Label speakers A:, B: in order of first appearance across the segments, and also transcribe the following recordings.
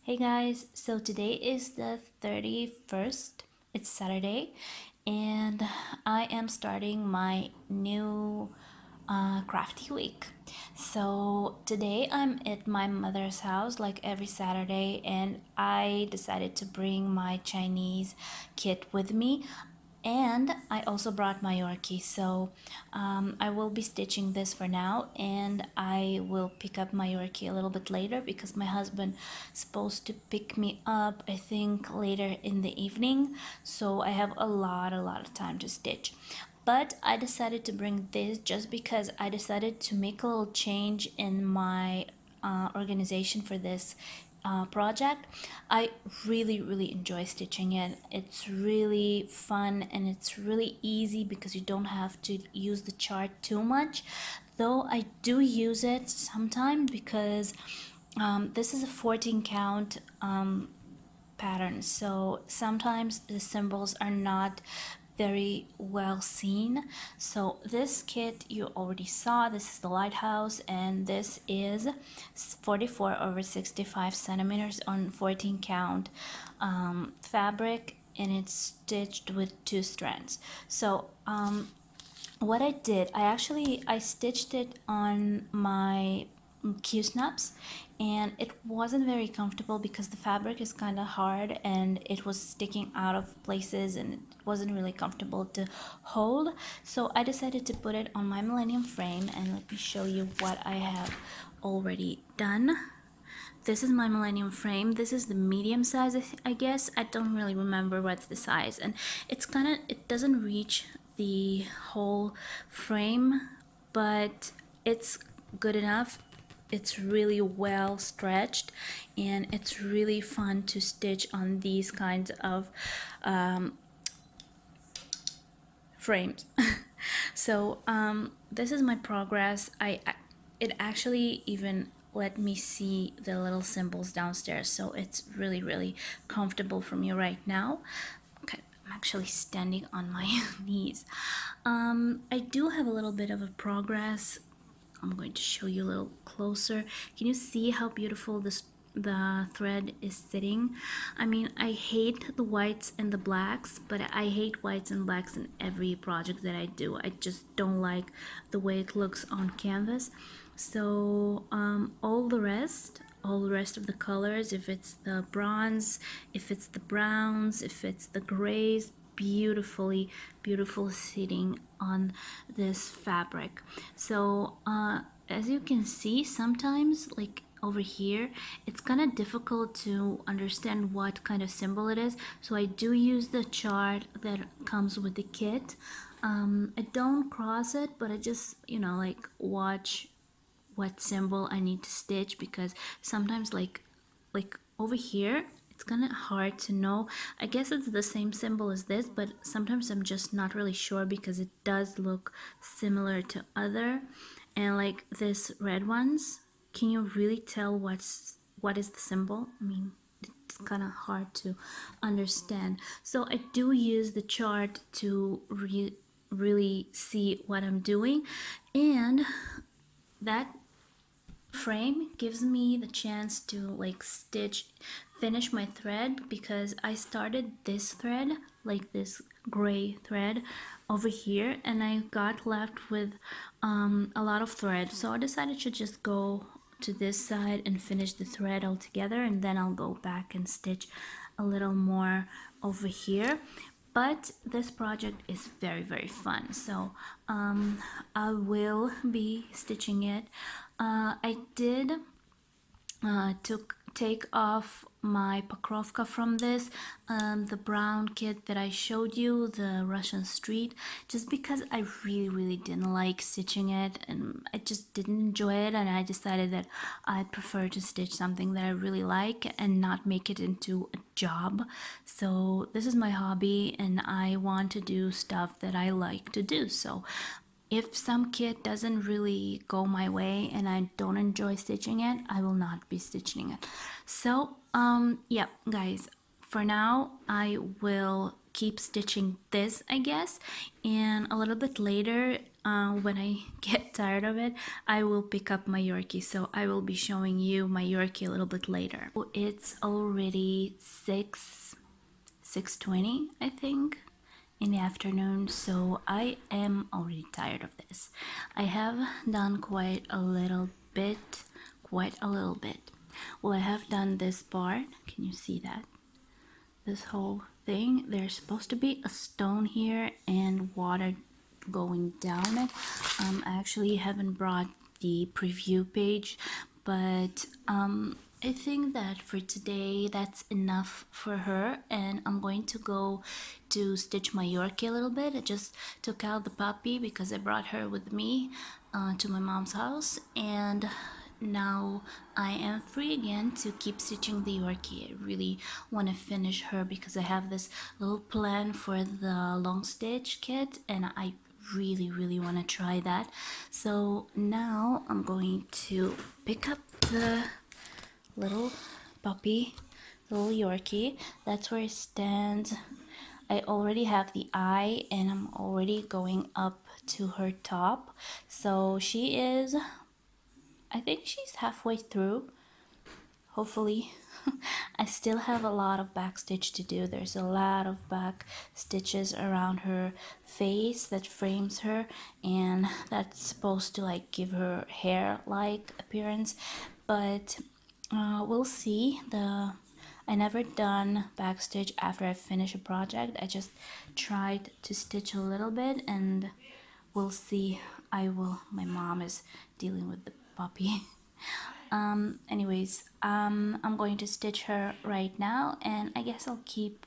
A: Hey guys, so today is the 31st. It's Saturday, and I am starting my new crafty week. So today I'm at my mother's house like every Saturday, and I decided to bring my Chinese kit with me. And I also brought my Yorkie, so I will be stitching this for now, and I will pick up my Yorkie a little bit later because my husband is supposed to pick me up, I think, later in the evening. So I have a lot of time to stitch. But I decided to bring this just because I decided to make a little change in my organization for this project. I really enjoy stitching it. It's really fun and it's really easy because you don't have to use the chart too much, though I do use it sometimes because this is a 14 count pattern, so sometimes the symbols are not very well seen. So this kit you already saw, this is the lighthouse, and this is 44 over 65 centimeters on 14 count fabric, and it's stitched with 2 strands. So what I did, I stitched it on my Q-snaps, and it wasn't very comfortable because the fabric is kind of hard and it was sticking out of places and it wasn't really comfortable to hold. So I decided to put it on my Millennium frame, and let me show you what I have already done. This is my Millennium frame. This is the medium size, I guess. I don't really remember what's the size, and it doesn't reach the whole frame, but it's good enough. It's really well stretched, and it's really fun to stitch on these kinds of frames. So this is my progress. It actually even let me see the little symbols downstairs, so it's really comfortable for me right now. Okay, I'm actually standing on my knees. I do have a little bit of a progress. I'm going to show you a little closer. Can you see how beautiful the thread is sitting? I mean, I hate the whites and the blacks, but I hate whites and blacks in every project that I do. I just don't like the way it looks on canvas. So all the rest of the colors, if it's the bronze, if it's the browns, if it's the grays, beautiful sitting on this fabric. So as you can see, sometimes like over here it's kind of difficult to understand what kind of symbol it is, so I do use the chart that comes with the kit. I don't cross it, but I just like watch what symbol I need to stitch, because sometimes like over here it's kind of hard to know. I guess it's the same symbol as this, but sometimes I'm just not really sure because it does look similar to other. And like this red ones, can you really tell what is the symbol? I mean, it's kind of hard to understand. So I do use the chart to really see what I'm doing, and that frame gives me the chance to like finish my thread, because I started this thread, like this gray thread over here, and I got left with a lot of thread, so I decided to just go to this side and finish the thread all together, and then I'll go back and stitch a little more over here. But this project is very fun, so I will be stitching it. I did take off my Pokrovka from this, the brown kit that I showed you, the Russian Street, just because I really didn't like stitching it, and I just didn't enjoy it, and I decided that I prefer to stitch something that I really like and not make it into a job. So this is my hobby, and I want to do stuff that I like to do. So if some kit doesn't really go my way and I don't enjoy stitching it, I will not be stitching it. So yeah guys, for now I will keep stitching this, I guess, and a little bit later when I get tired of it, I will pick up my Yorkie. So I will be showing you my Yorkie a little bit later. It's already 6:20, I think, in the afternoon, so I am already tired of this. I have done quite a little bit. Well, I have done this part. Can you see that? This whole thing. There's supposed to be a stone here and water going down it. I actually haven't brought the preview page, but I think that for today that's enough for her, and I'm going to go to stitch my Yorkie a little bit. I just took out the puppy because I brought her with me to my mom's house, and now I am free again to keep stitching the Yorkie. I really want to finish her because I have this little plan for the long stitch kit, and I really want to try that. So now I'm going to pick up the little puppy, little Yorkie. That's where it stands. I already have the eye and I'm already going up to her top. So she is, I think she's halfway through, hopefully. I still have a lot of back stitch to do. There's a lot of back stitches around her face that frames her, and that's supposed to like give her hair-like appearance, but we'll see. I never done back stitch after I finish a project. I just tried to stitch a little bit, and we'll see. My mom is dealing with the puppy. Anyways, I'm going to stitch her right now, and I guess I'll keep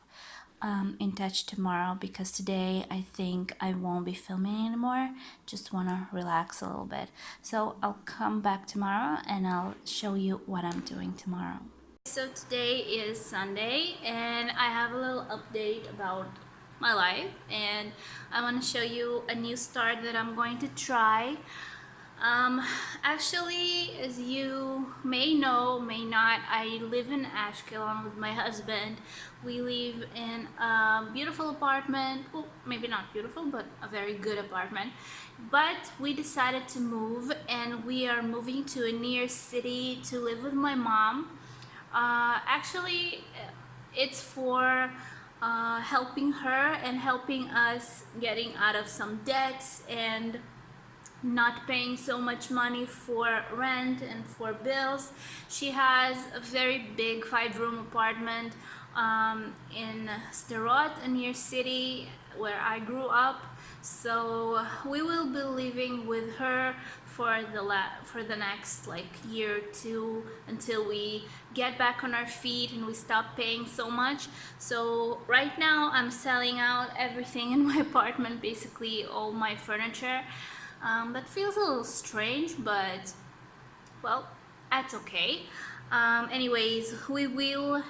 A: in touch tomorrow because today I think I won't be filming anymore. Just want to relax a little bit. So I'll come back tomorrow and I'll show you what I'm doing tomorrow. So today is Sunday and I have a little update about my life, and I want to show you a new start that I'm going to try. Actually, as you may know, may not, I live in Ashkelon with my husband. We live in a beautiful apartment. Well, maybe not beautiful, but a very good apartment. But we decided to move, and we are moving to a near city to live with my mom. Actually, it's for helping her and helping us getting out of some debts and not paying so much money for rent and for bills. She has a very big 5-room apartment in Sderot, a near city where I grew up. So we will be living with her for the next like year or two until we get back on our feet and we stop paying so much. So right now I'm selling out everything in my apartment, basically all my furniture. That feels a little strange, but well, that's okay. Anyways, we will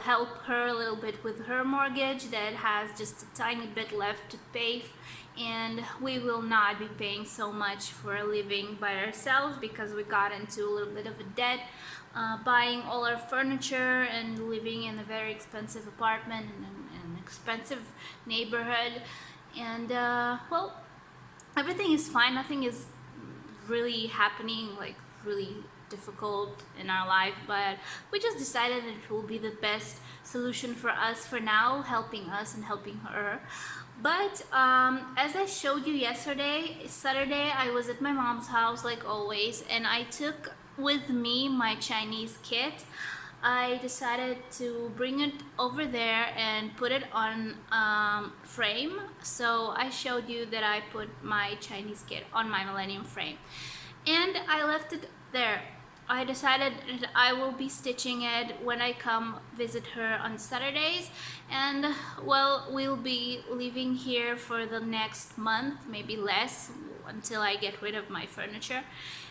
A: help her a little bit with her mortgage that has just a tiny bit left to pay, and we will not be paying so much for living by ourselves because we got into a little bit of a debt buying all our furniture and living in a very expensive apartment in an expensive neighborhood. And well, everything is fine. Nothing is really happening like really difficult in our life, but we just decided that it will be the best solution for us for now, helping us and helping her. But as I showed you yesterday, Saturday, I was at my mom's house like always, and I took with me my Chinese kit. I decided to bring it over there and put it on frame. So I showed you that I put my Chinese kit on my Millennium frame, and I left it there. I decided that I will be stitching it when I come visit her on Saturdays, and well, we'll be living here for the next month, maybe less, until I get rid of my furniture.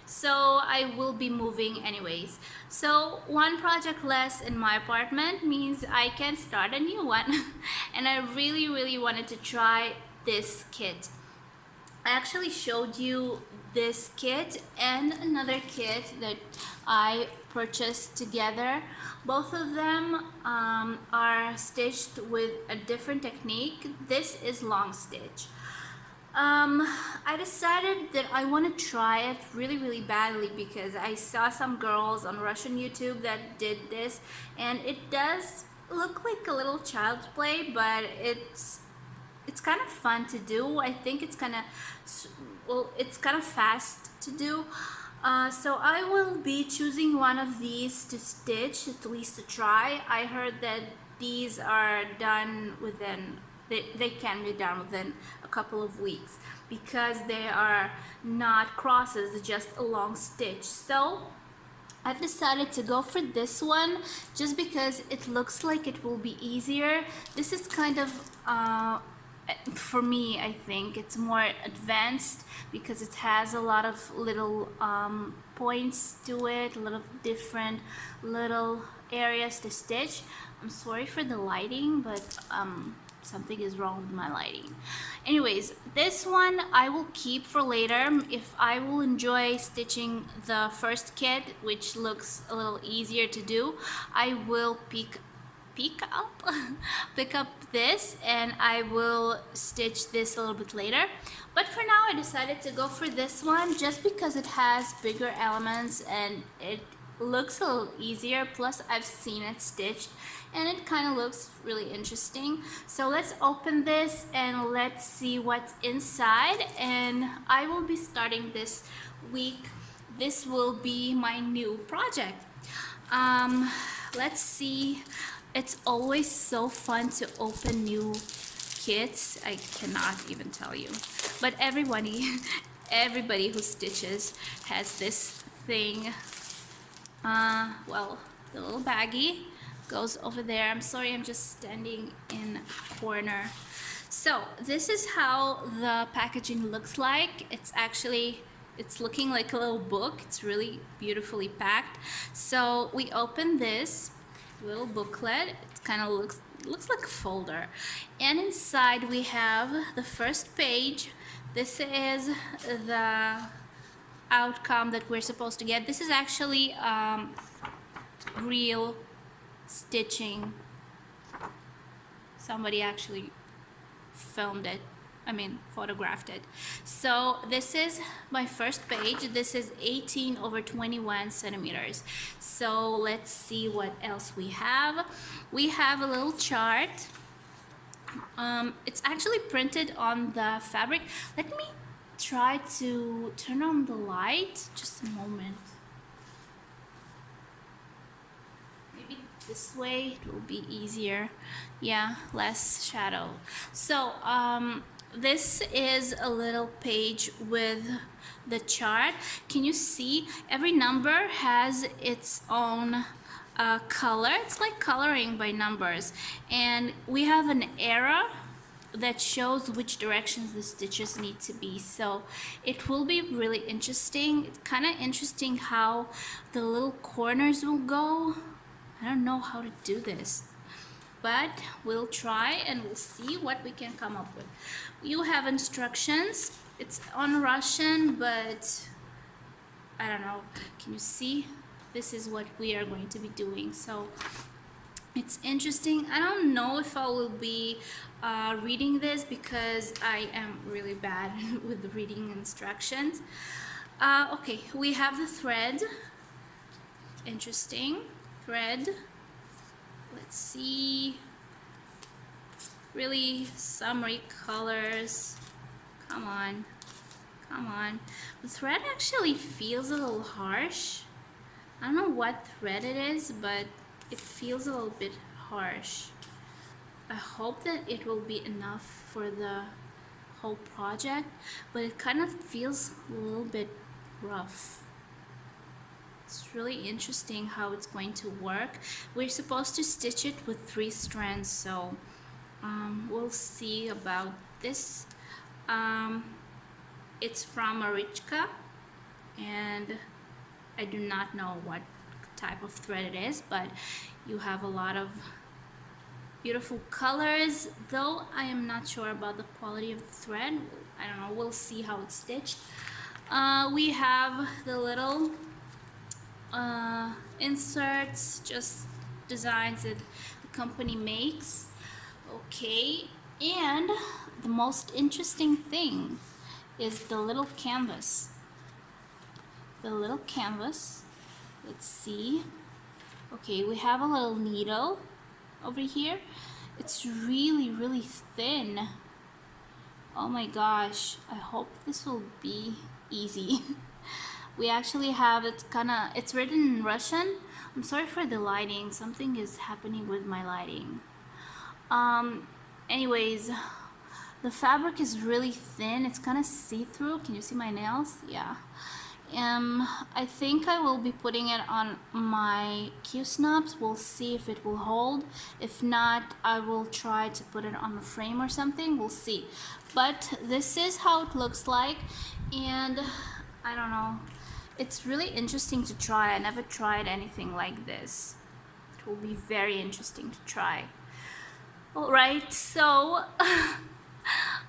A: So I will be moving anyways. So one project less in my apartment means I can start a new one. And I really wanted to try this kit. I actually showed you this kit and another kit that I purchased together. Both of them are stitched with a different technique. This is long stitch. Um, I decided that I want to try it really badly because I saw some girls on Russian YouTube that did this, and it does look like a little child's play, but it's kind of fun to do. I think it's kind of, well, it's kind of fast to do. So I will be choosing one of these to stitch, at least to try. I heard that these are done within, they can be done within a couple of weeks because they are not crosses, just a long stitch. So I've decided to go for this one just because it looks like it will be easier. This is kind of, for me, I think it's more advanced because it has a lot of little points to it, a lot of different little areas to stitch. I'm sorry for the lighting, but something is wrong with my lighting. Anyways, this one I will keep for later if I will enjoy stitching the first kit, which looks a little easier to do. I will pick up this and I will stitch this a little bit later, but for now I decided to go for this one just because it has bigger elements and it looks a little easier, plus I've seen it stitched and it kind of looks really interesting. So let's open this and let's see what's inside, and I will be starting this week. This will be my new project. Let's see. It's always so fun to open new kits. I cannot even tell you, but everybody who stitches has this thing. Well, the little baggie goes over there. I'm sorry, I'm just standing in a corner. So this is how the packaging looks like. It's looking like a little book. It's really beautifully packed. So we open this little booklet. It kind of looks like a folder, and inside we have the first page. This is the outcome that we're supposed to get. This is actually real stitching. Somebody actually filmed it, photographed it. So this is my first page. This is 18 over 21 centimeters. So let's see what else we have. We have a little chart. It's actually printed on the fabric. Let me try to turn on the light. Just a moment. Maybe this way it will be easier. Yeah, less shadow. So this is a little page with the chart. Can you see every number has its own color? It's like coloring by numbers, and we have an arrow that shows which directions the stitches need to be. So it will be really interesting. It's kind of interesting how the little corners will go. I don't know how to do this, but we'll try and we'll see what we can come up with. You have instructions. It's on Russian, but I don't know. Can you see? This is what we are going to be doing. So it's interesting. I don't know if I will be reading this because I am really bad with reading instructions. Okay, we have the thread. Interesting thread. Let's see. Really summery colors. Come on. The thread actually feels a little harsh. I don't know what thread it is, but it feels a little bit harsh. I hope that it will be enough for the whole project, but it kind of feels a little bit rough. It's really interesting how it's going to work. We're supposed to stitch it with 3 strands, so we'll see about this. It's from Marichka, and I do not know what type of thread it is, but you have a lot of beautiful colors, though I am not sure about the quality of the thread. I don't know, we'll see how it's stitched. We have the little inserts, just designs that the company makes. Okay, And the most interesting thing is the little canvas. The little canvas. Let's see. Okay, we have a little needle over here. It's really, really thin. Oh my gosh, I hope this will be easy. We actually have, it's written in Russian. I'm sorry for the lighting. Something is happening with my lighting. Anyways, the fabric is really thin. It's kind of see-through. Can you see my nails? Yeah. I think I will be putting it on my Q snubs. We'll see if it will hold. If not, I will try to put it on a frame or something. We'll see. But this is how it looks like, and I don't know. It's really interesting to try. I never tried anything like this. It will be very interesting to try. All right, so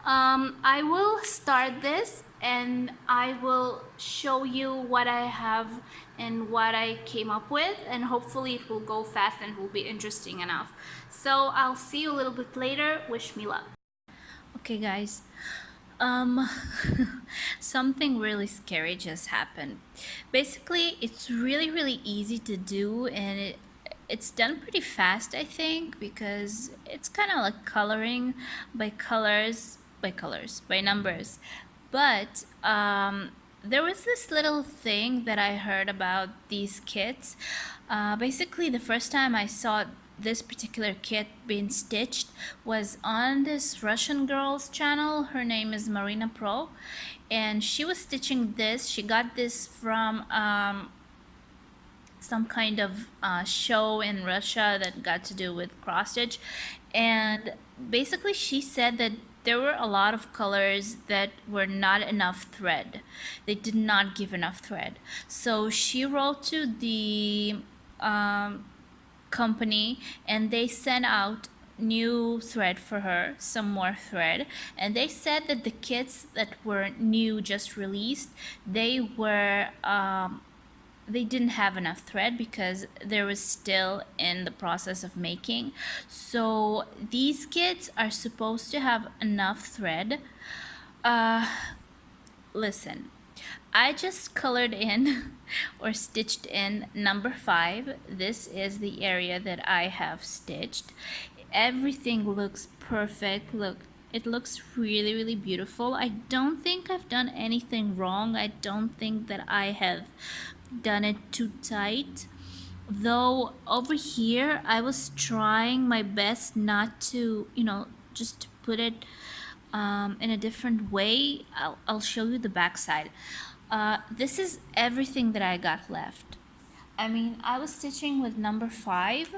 A: I will start this and I will show you what I have and what I came up with, and hopefully it will go fast and will be interesting enough. So I'll see you a little bit later. Wish me luck. Okay guys, um something really scary just happened. Basically, it's really easy to do, and it's done pretty fast, I think, because it's kind of like coloring by by numbers. But there was this little thing that I heard about these kits. Basically, the first time I saw this particular kit being stitched was on this Russian girl's channel. Her name is Marina Pro, and she was stitching this. She got this from some kind of show in Russia that got to do with cross stitch, and basically she said that there were a lot of colors that were not enough thread. They did not give enough thread. So she wrote to the company, and they sent out new thread for her, some more thread, and they said that the kits that were new, just released, they didn't have enough thread because there was still in the process of making. So these kits are supposed to have enough thread. Listen, I just colored in or stitched in number 5. This is the area that I have stitched. Everything looks perfect. Look, it looks really beautiful. I don't think I've done anything wrong. I don't think that I have done it too tight, though over here I was trying my best not to, just to put it in a different way. I'll show you the back side. This is everything that I got left. I mean, I was stitching with number 5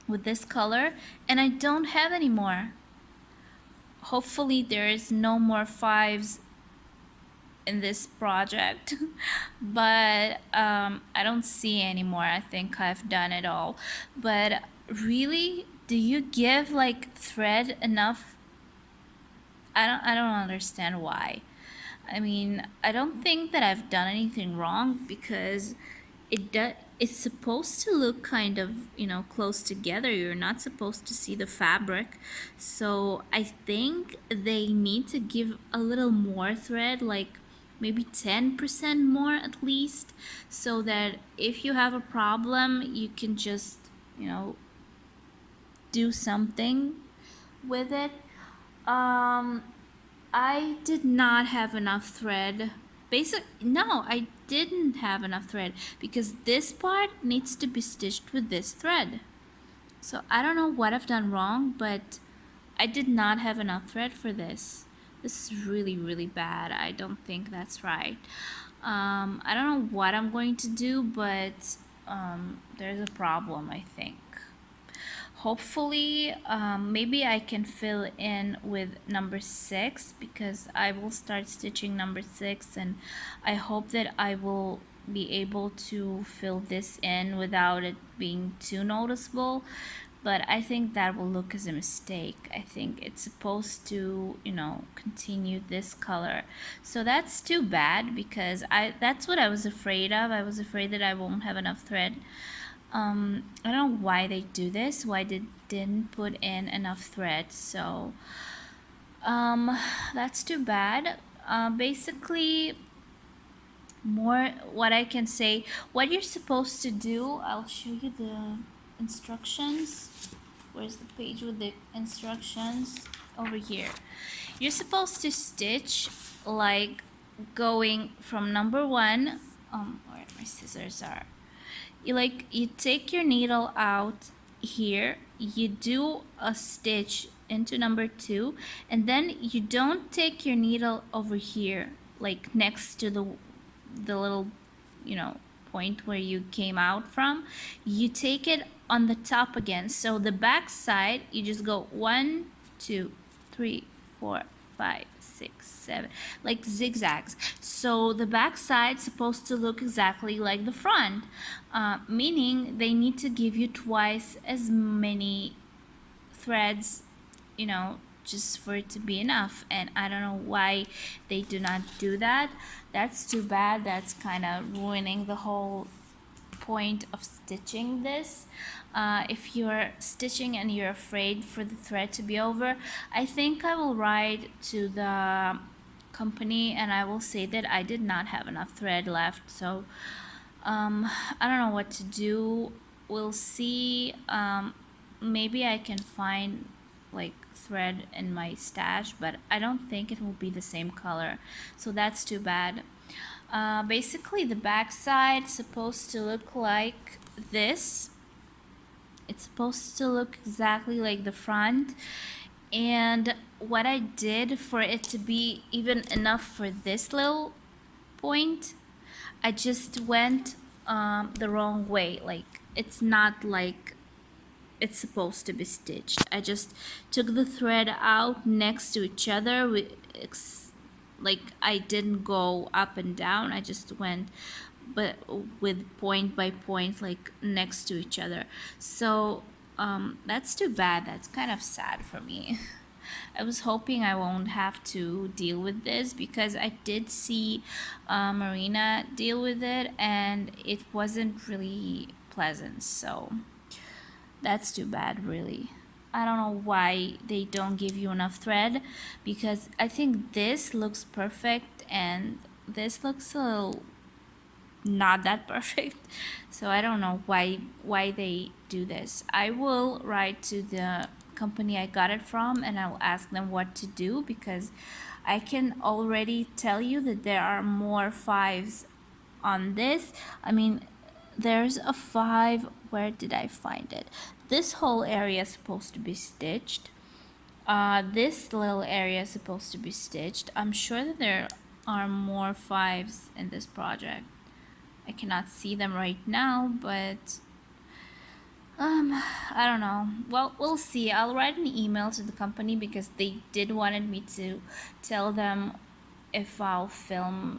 A: with this color, and I don't have any more. Hopefully there is no more 5s in this project, but I don't see anymore. I think I've done it all. But really, do you give like thread enough? I don't understand why. I mean, I don't think that I've done anything wrong, because it's supposed to look kind of, close together. You're not supposed to see the fabric. So I think they need to give a little more thread, like maybe 10% more at least, so that if you have a problem, you can just, do something with it. I did not have enough thread. No, I didn't have enough thread, because this part needs to be stitched with this thread. So I don't know what I've done wrong, but I did not have enough thread for this. This is really bad. I don't think that's right. I don't know what I'm going to do, but there's a problem, I think. Hopefully, maybe I can fill in with number 6, because I will start stitching number 6, and I hope that I will be able to fill this in without it being too noticeable. But I think that will look as a mistake. I think it's supposed to, continue this color. So that's too bad, because that's what I was afraid of. I was afraid that I won't have enough thread. I don't know why they do this, why they didn't put in enough thread. So that's too bad. Basically, more what I can say, what you're supposed to do, I'll show you the instructions. Where's the page with the instructions? Over here. You're supposed to stitch like going from number one, where my scissors are. You take your needle out here, you do a stitch into number two, and then you don't take your needle over here, like next to the little, you know, point where you came out from. You take it on the top again. So the back side, you just go 1, 2, 3, 4, 5, 6, 7, like zigzags. So the back side's supposed to look exactly like the front, meaning they need to give you twice as many threads, you know, just for it to be enough. And I don't know why they do not do that. That's too bad. That's kind of ruining the whole point of stitching this. If you're stitching and you're afraid for the thread to be over, I think I will write to the company and I will say that I did not have enough thread left. So I don't know what to do. We'll see. Maybe I can find like thread in my stash, but I don't think it will be the same color, so that's too bad. Basically the back side supposed to look like this. It's supposed to look exactly like the front, and what I did for it to be even enough for this little point, I just went the wrong way. Like it's not like it's supposed to be stitched. I just took the thread out next to each other like I didn't go up and down. I just went but with point by point, like next to each other. So that's too bad. That's kind of sad for me. I was hoping I won't have to deal with this because I did see Marina deal with it and it wasn't really pleasant. So that's too bad, really. I don't know why they don't give you enough thread, because I think this looks perfect and this looks a little not that perfect. So I don't know why they do this. I will write to the company I got it from and I'll ask them what to do, because I can already tell you that there are more fives on this. I mean, there's a 5. Where did I find it? This whole area is supposed to be stitched. This little area is supposed to be stitched. I'm sure that there are more 5s in this project. I cannot see them right now, but I don't know. Well, we'll see. I'll write an email to the company because they did wanted me to tell them if I'll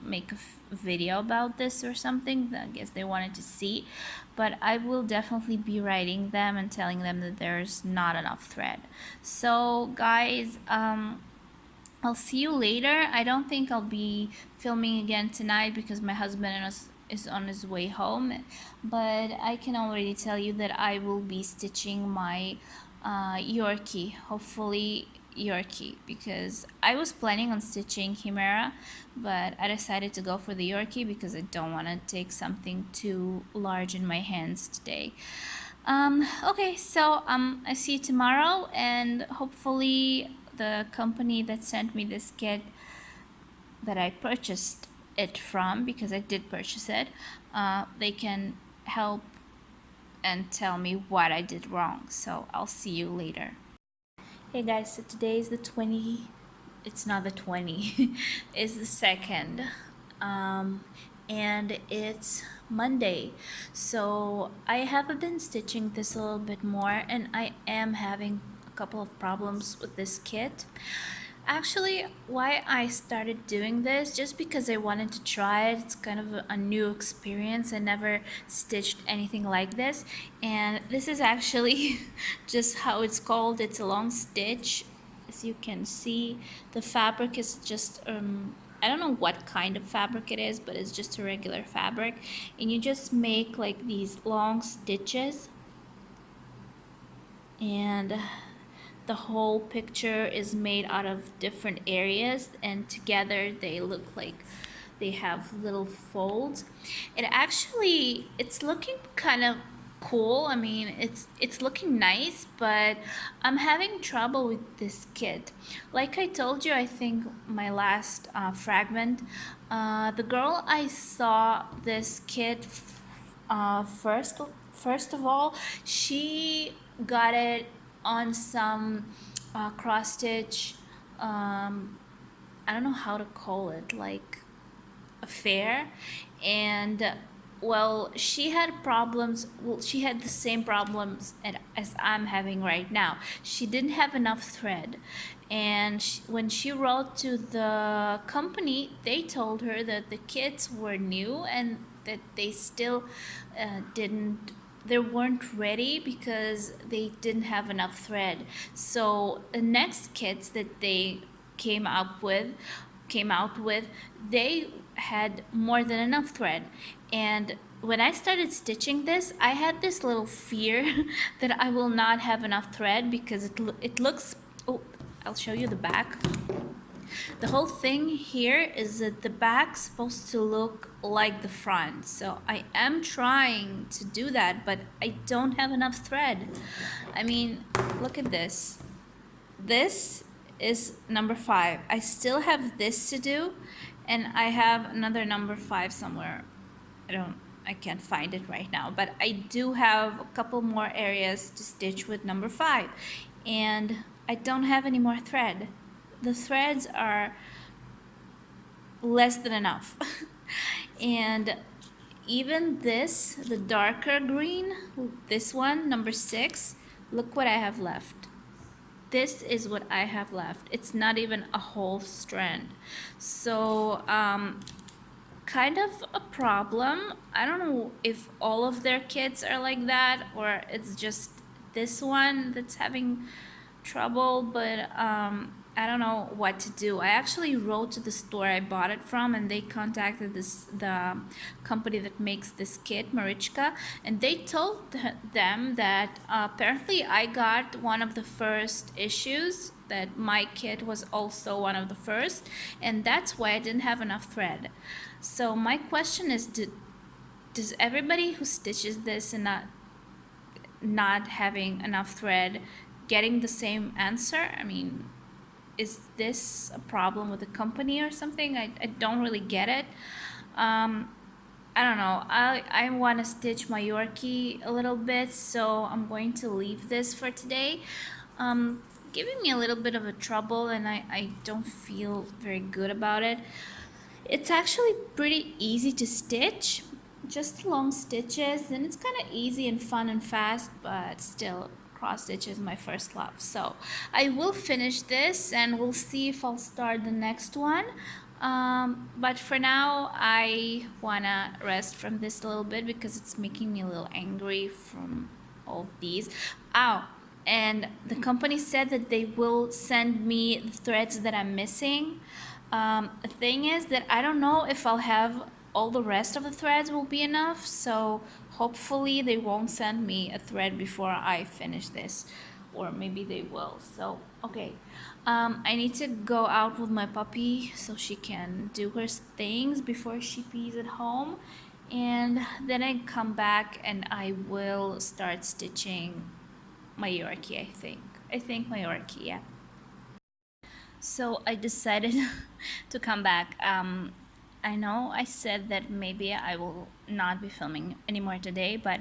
A: make a video about this or something. I guess they wanted to see, but I will definitely be writing them and telling them that there's not enough thread. So guys, I'll see you later. I don't think I'll be filming again tonight because my husband is on his way home, but I can already tell you that I will be stitching my Yorkie, hopefully Yorkie, because I was planning on stitching Chimera, but I decided to go for the Yorkie because I don't want to take something too large in my hands today. Okay, so I see you tomorrow, and hopefully the company that sent me this kit that I purchased it from, because I did purchase it, they can help and tell me what I did wrong. So I'll see you later. Hey guys, so today is the 20, it's not the 20, it's the 2nd, and it's Monday. So I have been stitching this a little bit more, and I am having a couple of problems with this kit. Actually, why I started doing this, just because I wanted to try it. It's kind of a new experience. I never stitched anything like this, and this is actually just how it's called. It's a long stitch. As you can see, the fabric is just I don't know what kind of fabric it is, but it's just a regular fabric, and you just make like these long stitches, and the whole picture is made out of different areas, and together they look like they have little folds. It's looking kind of cool. I mean, it's looking nice, but I'm having trouble with this kit. Like I told you, I think my last fragment, the girl I saw this kit first of all, she got it on some cross stitch. I don't know how to call it, like a fair, and well, she had problems. Well, she had the same problems as I'm having right now. She didn't have enough thread, and when she wrote to the company, they told her that the kits were new and that they still didn't they weren't ready because they didn't have enough thread. So the next kits that they came up with came out with, they had more than enough thread. And when I started stitching this, I had this little fear that I will not have enough thread because it looks, oh, I'll show you the back. The whole thing here is that the back's supposed to look like the front. So I am trying to do that, but I don't have enough thread. I mean, look at this. This is number 5. I still have this to do, and I have another number 5 somewhere. I can't find it right now, but I do have a couple more areas to stitch with number 5, and I don't have any more thread. The threads are less than enough. And even this, the darker green, this one, number 6, look what I have left. This is what I have left. It's not even a whole strand. So kind of a problem. I don't know if all of their kits are like that or it's just this one that's having trouble, but I don't know what to do. I actually wrote to the store I bought it from, and they contacted the company that makes this kit, Marichka, and they told them that apparently I got one of the first issues, that my kit was also one of the first, and that's why I didn't have enough thread. So my question is, does everybody who stitches this and not having enough thread getting the same answer? I mean, is this a problem with the company or something? I don't really get it. I don't know. I want to stitch my Yorkie a little bit, so I'm going to leave this for today. Giving me a little bit of a trouble, and I don't feel very good about it. It's actually pretty easy to stitch, just long stitches, and it's kind of easy and fun and fast, but still, cross stitch is my first love. So I will finish this and we'll see if I'll start the next one. But for now, I wanna rest from this a little bit because it's making me a little angry from all these. Oh, and the company said that they will send me the threads that I'm missing. The thing is that I don't know if I'll have all the rest of the threads will be enough, so hopefully they won't send me a thread before I finish this, or maybe they will. So okay, I need to go out with my puppy so she can do her things before she pees at home, and then I come back and I will start stitching my Yorkie. I think my Yorkie, yeah. So I decided to come back. I know I said that maybe I will not be filming anymore today, but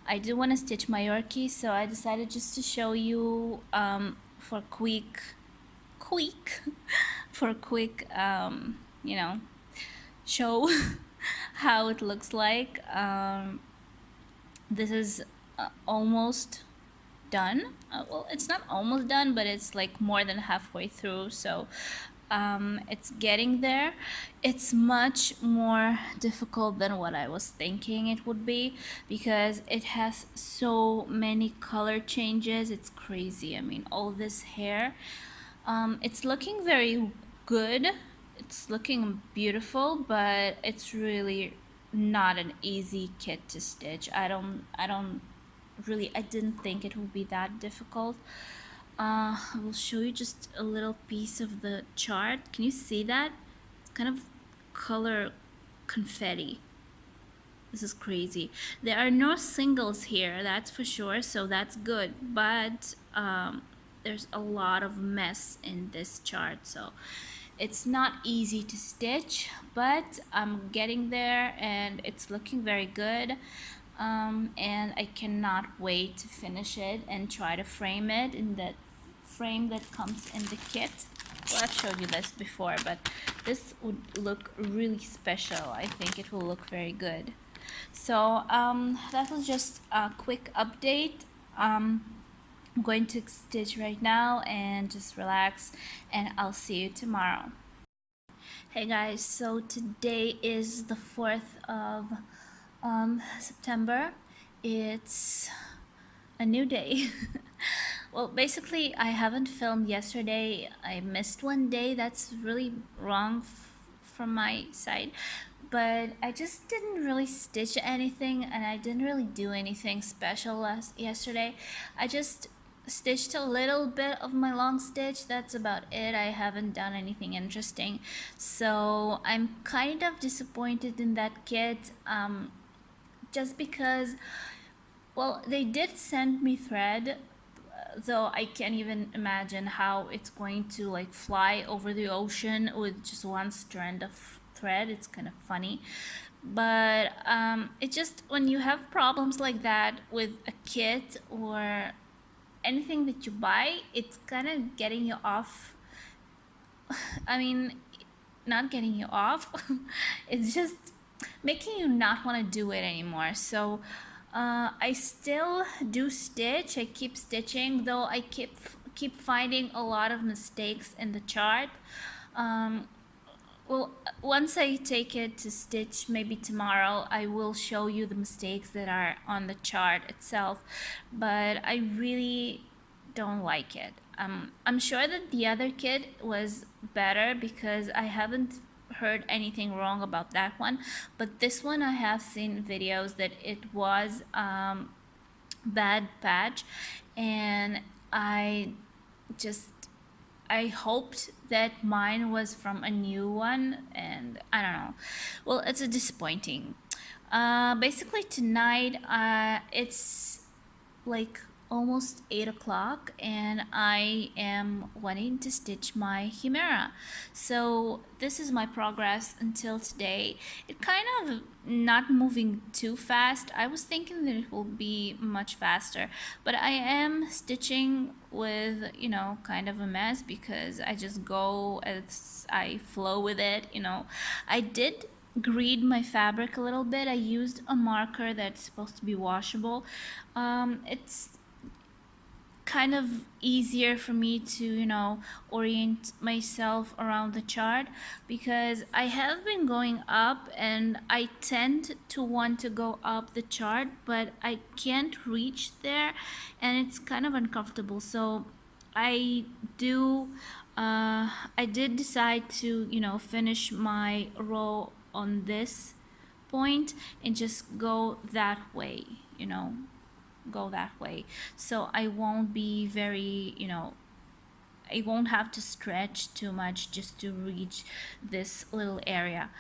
A: I do want to stitch my Yorkie, so I decided just to show you for quick for a quick you know, show how it looks like. This is almost done. Well, it's not almost done, but it's like more than halfway through, so it's getting there. It's much more difficult than what I was thinking it would be because it has so many color changes. It's crazy. I mean, all this hair, it's looking very good. it's looking beautiful, but it's really not an easy kit to stitch. I didn't think it would be that difficult. I will show you just a little piece of the chart. Can you see that? It's kind of color confetti. This is crazy. There are no singles here, that's for sure, so that's good. But there's a lot of mess in this chart, so it's not easy to stitch, but I'm getting there and it's looking very good. And I cannot wait to finish it and try to frame it in that frame that comes in the kit. Well, I've showed you this before, but this would look really special. I think it will look very good. So that was just a quick update. I'm going to stitch right now and just relax, and I'll see you tomorrow. Hey guys, so today is the 4th of September. It's a new day. Well, basically, I haven't filmed yesterday. I missed one day. That's really wrong from my side. But I just didn't really stitch anything, and I didn't really do anything special yesterday. I just stitched a little bit of my long stitch. That's about it. I haven't done anything interesting. So I'm kind of disappointed in that kit. Just because, well, they did send me thread, though I can't even imagine how it's going to like fly over the ocean with just one strand of thread. It's kind of funny, but it just, when you have problems like that with a kit or anything that you buy, it's kind of getting you off. I mean, not getting you off. It's just making you not want to do it anymore. So I still do stitch. I keep stitching, though I keep finding a lot of mistakes in the chart. Well, once I take it to stitch, maybe tomorrow, I will show you the mistakes that are on the chart itself, but I really don't like it. I'm sure that the other kit was better because I haven't heard anything wrong about that one, but this one I have seen videos that it was bad patch, and just I hoped that mine was from a new one, and I don't know. Well, it's a disappointing. Basically tonight, it's like almost 8 o'clock, and I am wanting to stitch my Chimera. So this is my progress until today. It kind of not moving too fast. I was thinking that it will be much faster, but I am stitching with, you know, kind of a mess because I just go as I flow with it, you know. I did greed my fabric a little bit. I used a marker that's supposed to be washable. It's kind of easier for me to, you know, orient myself around the chart because I have been going up and I tend to want to go up the chart, but I can't reach there and it's kind of uncomfortable. So I do I did decide to, you know, finish my row on this point and just go that way, you know, go that way, so I won't be very, you know, I won't have to stretch too much just to reach this little area.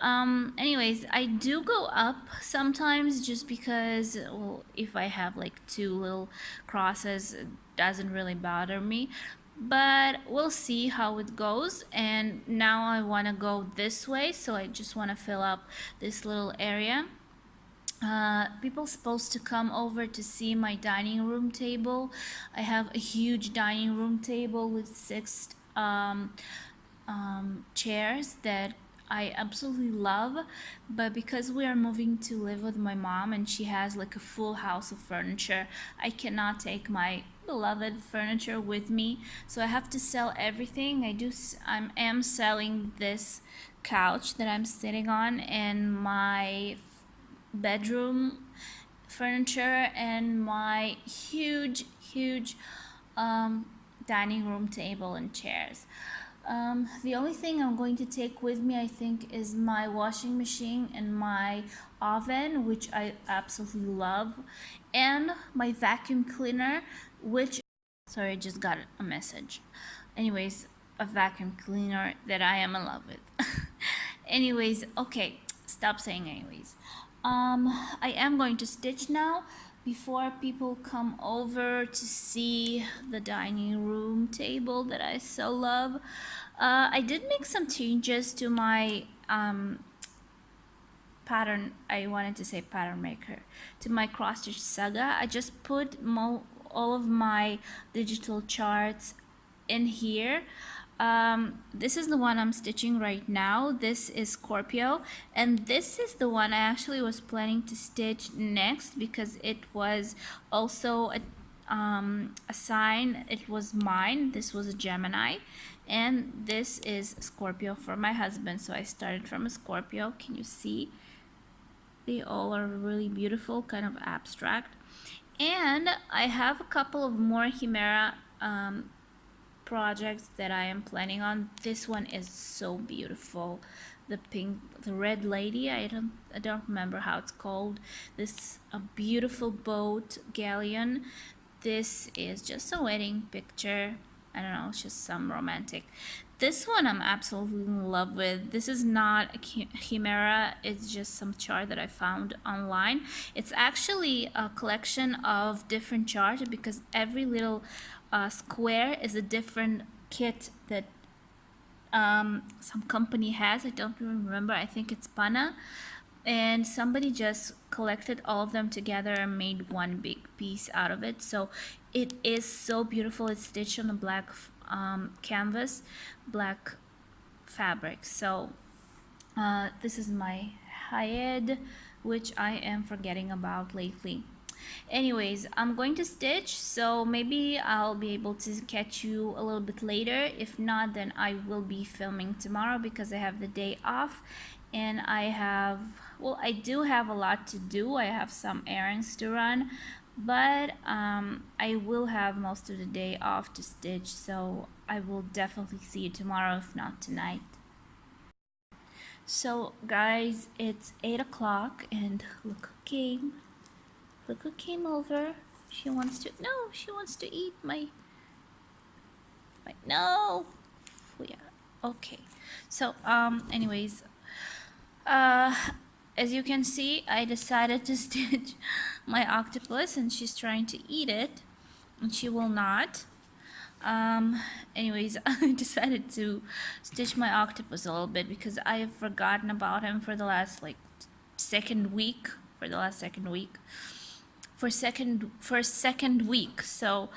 A: Anyways, I do go up sometimes just because, well, if I have like two little crosses, it doesn't really bother me, but we'll see how it goes. And now I want to go this way, so I just want to fill up this little area. People supposed to come over to see my dining room table. I have a huge dining room table with 6 chairs that I absolutely love, but because we are moving to live with my mom and she has like a full house of furniture, I cannot take my beloved furniture with me, so I have to sell everything. I am selling this couch that I'm sitting on and my bedroom furniture and my huge dining room table and chairs. The only thing I'm going to take with me, I think, is my washing machine and my oven, which I absolutely love, and my vacuum cleaner, which, sorry, I just got a message. Anyways, a vacuum cleaner that I am in love with. Anyways, okay, stop saying anyways. I am going to stitch now before people come over to see the dining room table that I so love. I did make some changes to my pattern. I wanted to say pattern maker, to my cross stitch saga. I just put all of my digital charts in here. This is the one I'm stitching right now. This is Scorpio, and this is the one I actually was planning to stitch next because it was also a sign. It was mine. This was a Gemini, and this is Scorpio for my husband. So I started from a Scorpio. Can you see? They all are really beautiful, kind of abstract. And I have a couple of more Chimera projects that I am planning on. This one is so beautiful. The pink, the red lady, I don't remember how it's called. This a beautiful boat galleon. This is just a wedding picture. I don't know, it's just some romantic. This one I'm absolutely in love with. This is not a chimera, it's just some chart that I found online. It's actually a collection of different charts because every little square is a different kit that some company has. I don't remember, I think it's Pana. And somebody just collected all of them together and made one big piece out of it. So it is so beautiful. It's stitched on a black canvas, black fabric. So this is my Hayed, which I am forgetting about lately. Anyways, I'm going to stitch, so maybe I'll be able to catch you a little bit later. If not, then I will be filming tomorrow because I have the day off and I do have a lot to do. I have some errands to run, but I will have most of the day off to stitch, so I will definitely see you tomorrow, if not tonight. So guys, it's 8 o'clock and look who came. Look who came over. She wants to eat my no. Yeah. Okay. So anyways, as you can see, I decided to stitch my octopus and she's trying to eat it and she will not. Anyways, I decided to stitch my octopus a little bit because I have forgotten about him for the last second week. So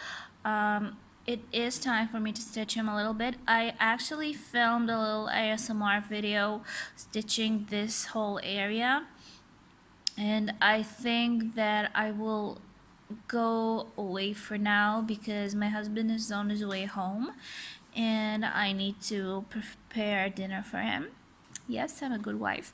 A: it is time for me to stitch him a little bit. I actually filmed a little ASMR video stitching this whole area, and I think that I will go away for now because my husband is on his way home and I need to prepare dinner for him. Yes, I'm a good wife.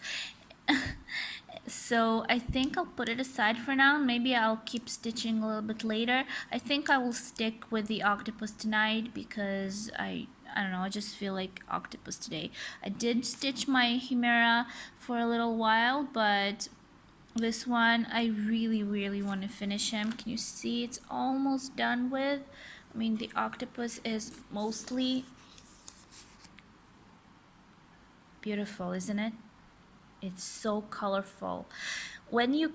A: So I think I'll put it aside for now. Maybe I'll keep stitching a little bit later. I think I will stick with the octopus tonight because I don't know, I just feel like octopus today. I did stitch my Chimera for a little while, but this one I really want to finish him. Can you see it's almost done with? I mean, the octopus is mostly beautiful, isn't it? It's so colorful. When you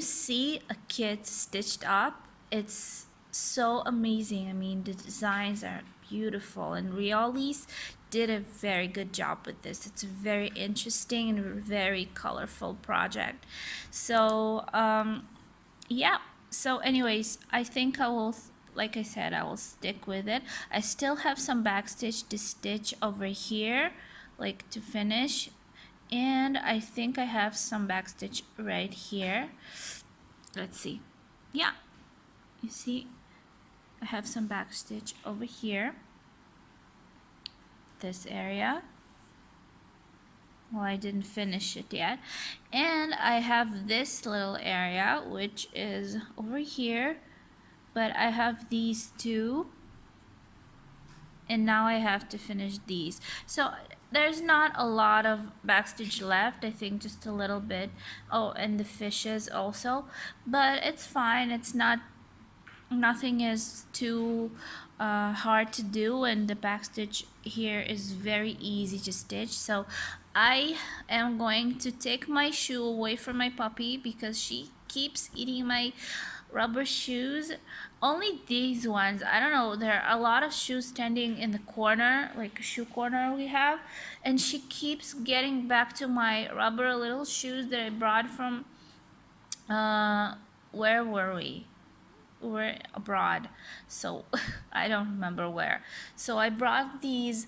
A: see a kit stitched up, it's so amazing. I mean, the designs are beautiful and Riolis did a very good job with this. It's a very interesting and very colorful project. So yeah, so anyways, I think I will, like I said, I will stick with it. I still have some backstitch to stitch over here, like to finish, and I think I have some backstitch right here. Let's see. Yeah, you see I have some backstitch over here, this area. Well, I didn't finish it yet, and I have this little area which is over here, but I have these two and now I have to finish these. So there's not a lot of backstitch left, I think just a little bit. Oh, and the fishes also, but it's fine. It's not, nothing is too hard to do, and the backstitch here is very easy to stitch. So I am going to take my shoe away from my puppy because she keeps eating my rubber shoes. Only these ones, I don't know, there are a lot of shoes standing in the corner, like a shoe corner we have, and she keeps getting back to my rubber little shoes that I brought from where were we? We're abroad, so I don't remember where. So I brought these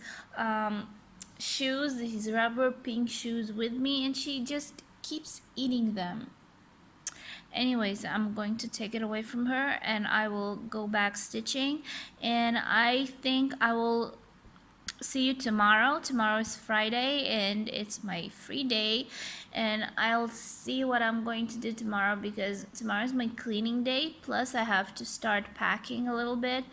A: shoes, these rubber pink shoes with me, and she just keeps eating them. Anyways, I'm going to take it away from her and I will go back stitching, and I think I will see you tomorrow. Tomorrow is Friday and it's my free day, and I'll see what I'm going to do tomorrow because tomorrow is my cleaning day, plus I have to start packing a little bit.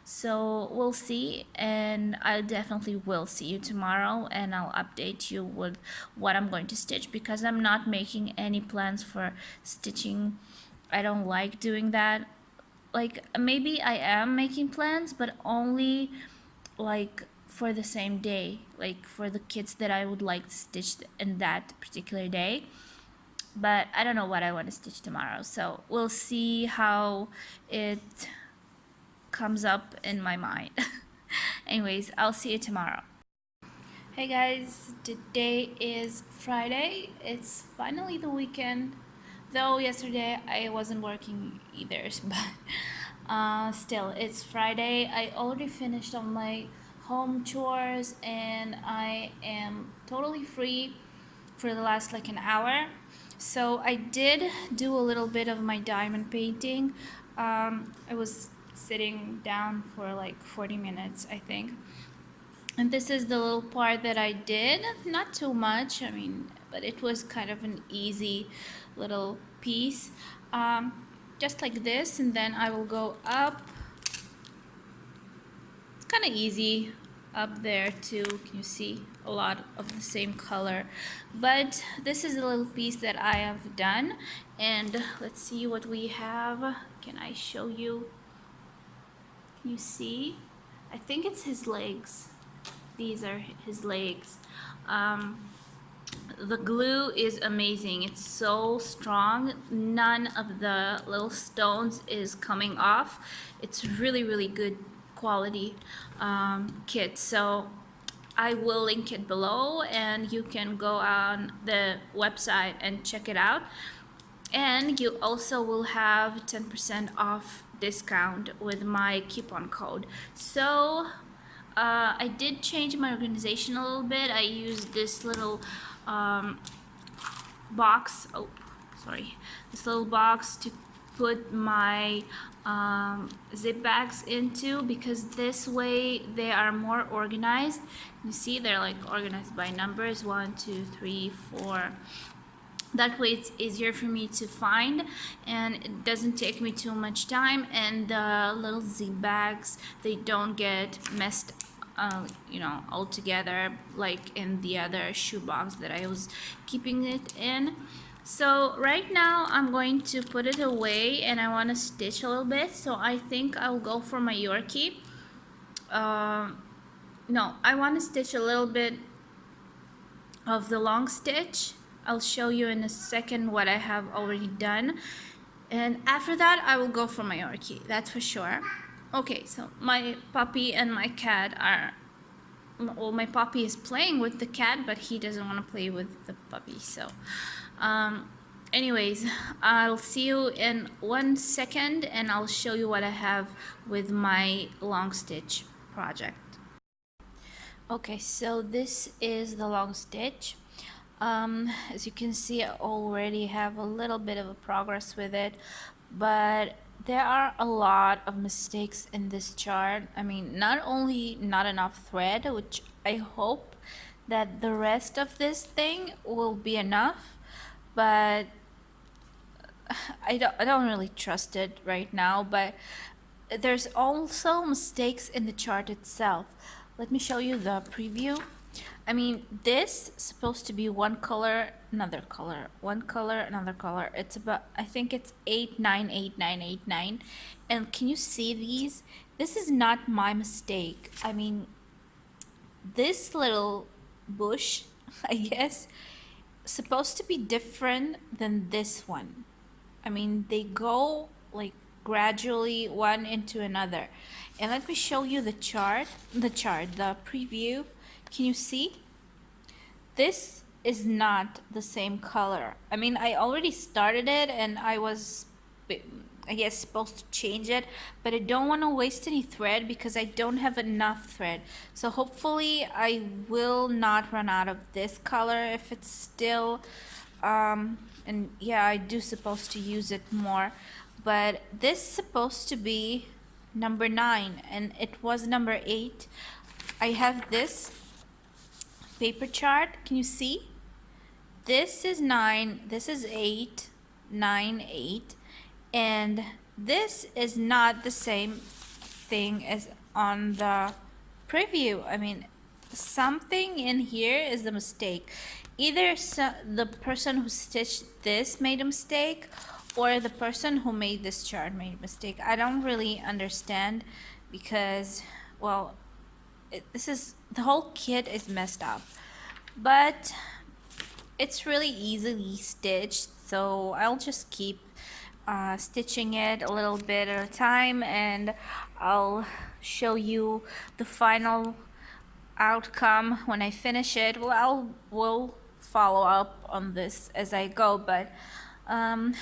A: So we'll see, and I definitely will see you tomorrow, and I'll update you with what I'm going to stitch because I'm not making any plans for stitching. I don't like doing that. Like maybe I am making plans, but only like for the same day, like for the kits that I would like to stitch in that particular day. But I don't know what I want to stitch tomorrow, so we'll see how it comes up in my mind. Anyways, I'll see you tomorrow. Hey guys, today is Friday. It's finally the weekend. Though yesterday I wasn't working either, but still, it's Friday. I already finished all my home chores and I am totally free for the last like an hour. So I did do a little bit of my diamond painting. I was sitting down for like 40 minutes, I think. And this is the little part that I did. Not too much, I mean, but it was kind of an easy little piece. Just like this, and then I will go up. It's kind of easy up there too. Can you see a lot of the same color? But this is a little piece that I have done, and let's see what we have. Can I show you? Can you see? I think it's his legs. These are his legs. The glue is amazing. It's so strong. None of the little stones is coming off. It's really good quality kit. So I will link it below and you can go on the website and check it out. And you also will have 10% off discount with my coupon code. So I did change my organization a little bit. I used this little box, this little box to put my zip bags into, because this way they are more organized. You see, they're like organized by numbers, 1, 2, 3, 4. That way it's easier for me to find and it doesn't take me too much time, and the little zip bags, they don't get messed all together like in the other shoebox that I was keeping it in. So right now I'm going to put it away and I want to stitch a little bit, so I think I'll go for my Yorkie. No, I want to stitch a little bit of the long stitch. I'll show you in a second what I have already done, and after that I will go for my Yorkie, that's for sure. Okay, so my puppy and my cat are, well, my puppy is playing with the cat, but he doesn't want to play with the puppy. So anyways, I'll see you in 1 second and I'll show you what I have with my long stitch project. Okay, so this is the long stitch. As you can see, I already have a little bit of a progress with it, but there are a lot of mistakes in this chart. I mean, not only not enough thread, which I hope that the rest of this thing will be enough, but I don't really trust it right now. But there's also mistakes in the chart itself. Let me show you the preview. I mean, this is supposed to be one color, another color, one color, another color. It's about, I think it's 898989. And can you see these? This is not my mistake. I mean, this little bush, I guess, supposed to be different than this one. I mean, they go like gradually one into another. And let me show you the preview. Can you see? This is not the same color. I mean, I already started it and I was, I guess, supposed to change it, but I don't want to waste any thread because I don't have enough thread. So hopefully I will not run out of this color if it's still, and yeah, I do supposed to use it more, but this is supposed to be number 9 and it was number 8. I have this paper chart. Can you see? This is 9, this is 8, 9, 8, and this is not the same thing as on the preview. I mean, something in here is the mistake. Either the person who stitched this made a mistake, or the person who made this chart made a mistake. I don't really understand because, well, this is, the whole kit is messed up, but it's really easily stitched, so I'll just keep stitching it a little bit at a time, and I'll show you the final outcome when I finish it. Well, we'll follow up on this as I go, but I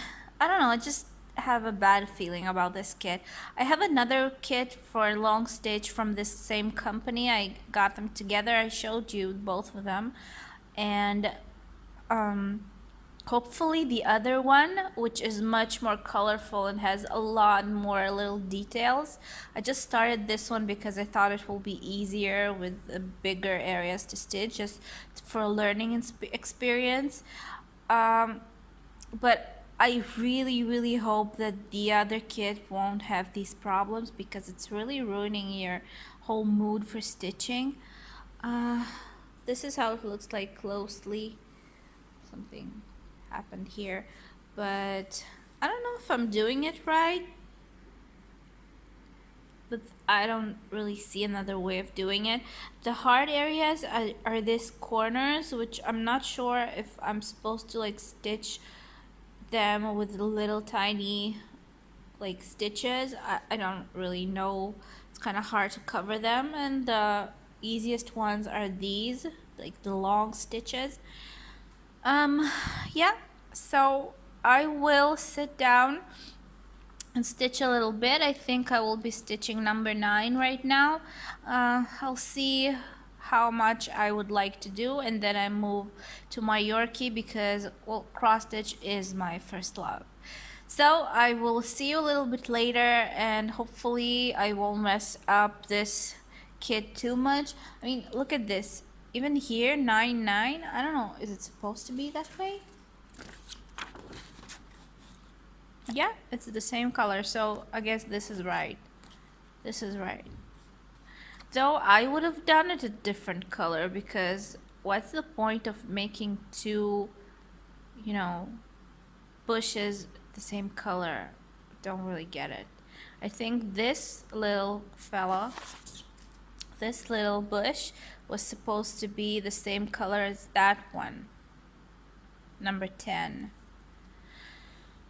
A: don't know, I just have a bad feeling about this kit. I have another kit for long stitch from this same company. I got them together. I showed you both of them, and hopefully the other one, which is much more colorful and has a lot more little details. I just started this one because I thought it will be easier with the bigger areas to stitch, just for a learning experience. But I really hope that the other kit won't have these problems because it's really ruining your whole mood for stitching. This is how it looks like closely. Something happened here, but I don't know if I'm doing it right, but I don't really see another way of doing it. The hard areas are these corners, which I'm not sure if I'm supposed to like stitch them with little tiny like stitches. I don't really know. It's kind of hard to cover them, and the easiest ones are these, like the long stitches. Yeah, so I will sit down and stitch a little bit. I think I will be stitching number 9 right now. I'll see how much I would like to do, and then I move to my Yorkie because, well, cross stitch is my first love. So I will see you a little bit later, and hopefully I won't mess up this kit too much. I mean, look at this. Even here, 9, 9, I don't know, is it supposed to be that way? Yeah, it's the same color, so I guess this is right. This is right. Though I would have done it a different color, because what's the point of making two, you know, bushes the same color? Don't really get it. I think this little fella, this little bush, was supposed to be the same color as that one, number 10.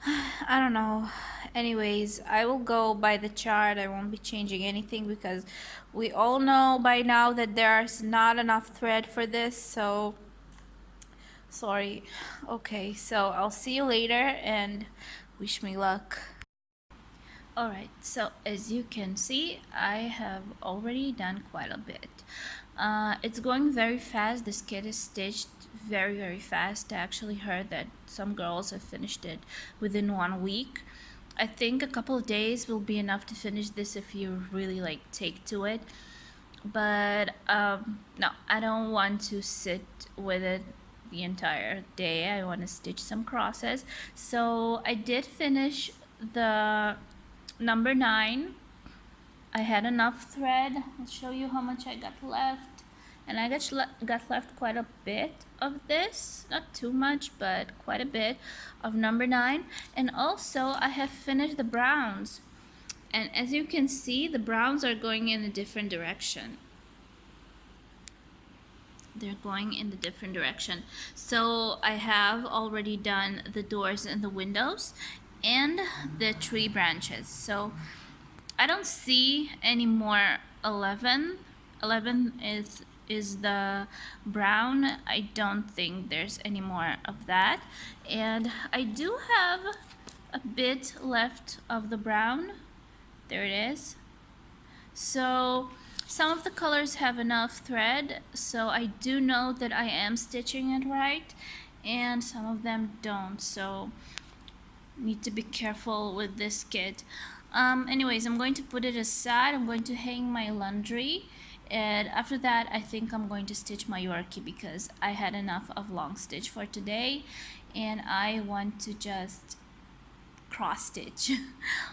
A: I don't know. Anyways, I will go by the chart. I won't be changing anything because we all know by now that there's not enough thread for this, so sorry. Okay, so I'll see you later and wish me luck. Alright, so as you can see, I have already done quite a bit. It's going very fast. This kit is stitched very fast. I actually heard that some girls have finished it within 1 week. I think a couple of days will be enough to finish this if you really like take to it, but no, I don't want to sit with it the entire day. I want to stitch some crosses, so I did finish the number 9 I had enough thread. I'll show you how much I got left. And I got left quite a bit of this, not too much, but quite a bit of number 9. And also I have finished the browns. And as you can see, the browns are going in a different direction. They're going in the different direction. So I have already done the doors and the windows and the tree branches. So I don't see any more 11. 11 is the brown. I don't think there's any more of that. And I do have a bit left of the brown. There it is. So some of the colors have enough thread, so I do know that I am stitching it right, and some of them don't, so need to be careful with this kit. Anyways, I'm going to put it aside. I'm going to hang my laundry, and after that I think I'm going to stitch my Yorkie because I had enough of long stitch for today and I want to just cross stitch.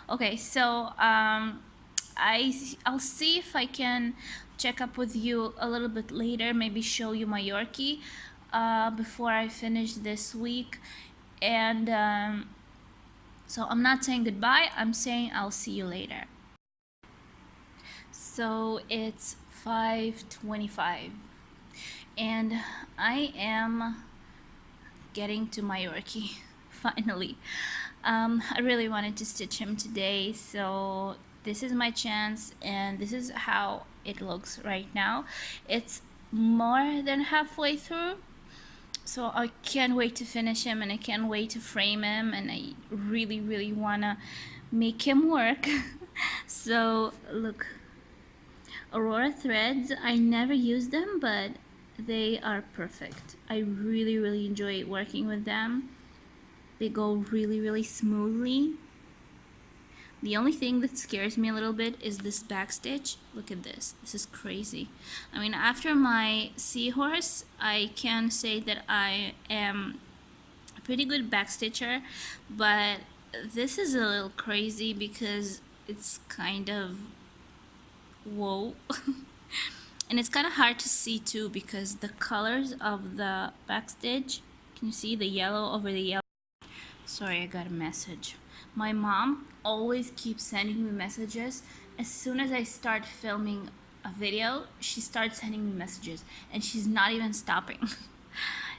A: Okay, so I'll see if I can check up with you a little bit later, maybe show you my Yorkie before I finish this week. And so I'm not saying goodbye, I'm saying I'll see you later. So it's 5:25 and I am getting to my Yorkie finally. I really wanted to stitch him today, so this is my chance and this is how it looks right now. It's more than halfway through, so I can't wait to finish him and I can't wait to frame him, and I really wanna make him work. So look, Aurora threads, I never use them, but they are perfect. I really enjoy working with them. They go really smoothly. The only thing that scares me a little bit is this back stitch. Look at this. This is crazy. I mean, after my seahorse, I can say that I am a pretty good back stitcher, but this is a little crazy because it's kind of whoa. And it's kind of hard to see too because the colors of the back stitch, can you see the yellow over the yellow? Sorry, I got a message. My mom always keeps sending me messages. As soon as I start filming a video, she starts sending me messages and she's not even stopping.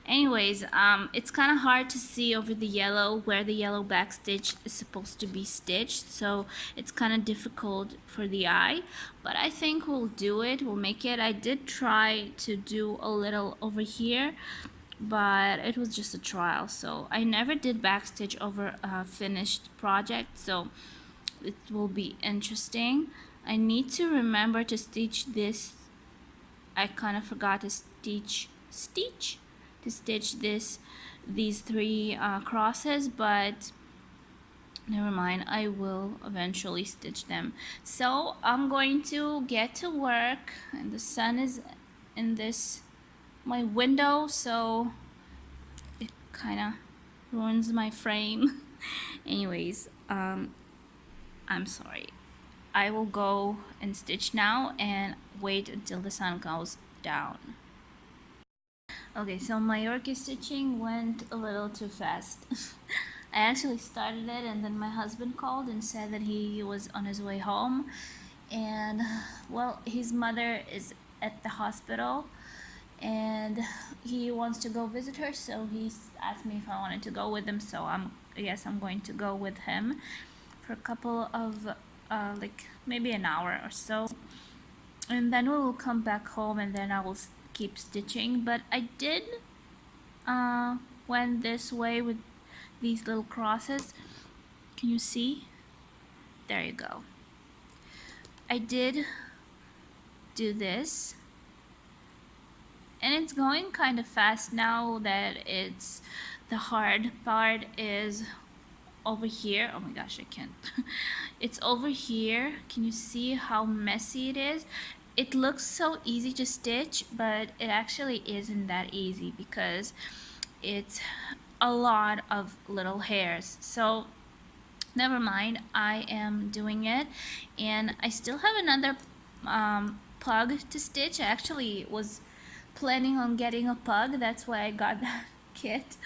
A: Anyways, it's kind of hard to see over the yellow where the yellow back stitch is supposed to be stitched, so it's kind of difficult for the eye, but I think we'll do it, we'll make it. I did try to do a little over here, but it was just a trial, so I never did backstitch over a finished project, so it will be interesting. I need to remember to stitch this. I kind of forgot to stitch these 3 crosses, but never mind, I will eventually stitch them. So I'm going to get to work, and the sun is in this my window, so it kind of ruins my frame. Anyways, I'm sorry. I will go and stitch now and wait until the sun goes down. Okay, so my Yorkie stitching went a little too fast. I actually started it and then my husband called and said that he was on his way home, and well, his mother is at the hospital and he wants to go visit her, so he asked me if I wanted to go with him, so I guess I'm going to go with him for a couple of like maybe an hour or so, and then we will come back home and then I will keep stitching. But I did went this way with these little crosses. Can you see? There you go. I did do this, and it's going kind of fast now that it's the hard part is over here. Oh my gosh, I can't. It's over here. Can you see how messy it is? It looks so easy to stitch, but it actually isn't that easy because it's a lot of little hairs. So never mind, I am doing it. And I still have another pug to stitch. I actually was planning on getting a pug, that's why I got that kit.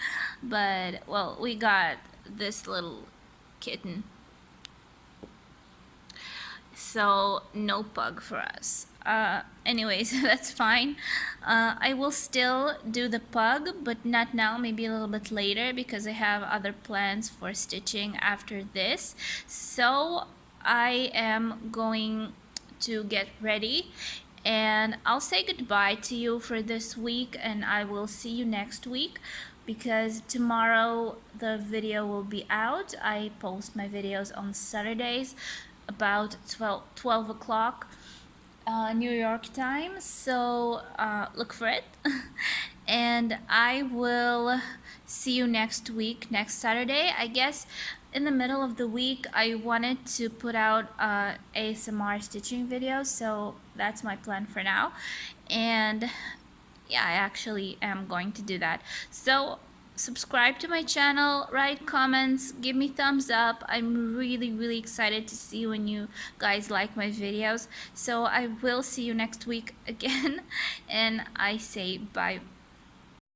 A: But well, we got this little kitten, so no pug for us. Anyways, that's fine. I will still do the pug, but not now, maybe a little bit later, because I have other plans for stitching after this. So I am going to get ready, and I'll say goodbye to you for this week, and I will see you next week, because tomorrow the video will be out. I post my videos on Saturdays about 12 o'clock New York time, so look for it. And I will see you next week, next Saturday. I guess in the middle of the week I wanted to put out ASMR stitching videos, so that's my plan for now. And yeah, I actually am going to do that. So subscribe to my channel, write comments, give me thumbs up. I'm really excited to see when you guys like my videos. So I will see you next week again, and I say bye